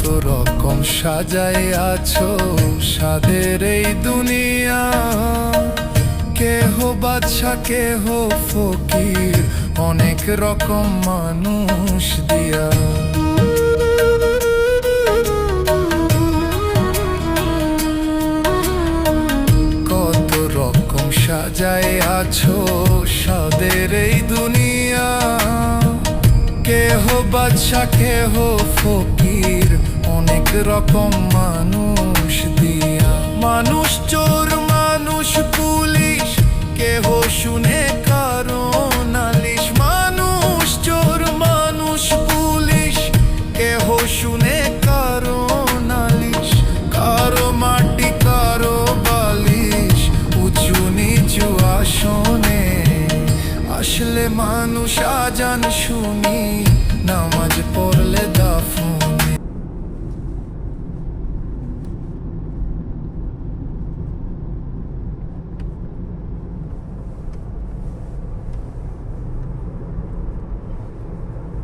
কত রকম সাজাই আছো সাদের এই দুনিয়া, কেহ বাদশা কেহ ফকির, অনেক রকম মানুষ দিয়া। কত রকম সাজাই আছো সাদের এই দুনিয়া, কেহ বাদশা কেহ ফকির, অনেক রকম মানুষ দিয়া। মানুষ চোর মানুষ পুলিশ, কেহ শুনে কারো নালিশ। মানুষ চোর মানুষ পুলিশ, কেহ শুনে কারো নালিশ। কারো মাটি কারো বালিশ, উঁচু নিচু আসনে আসলে মানুষ আজান শুনি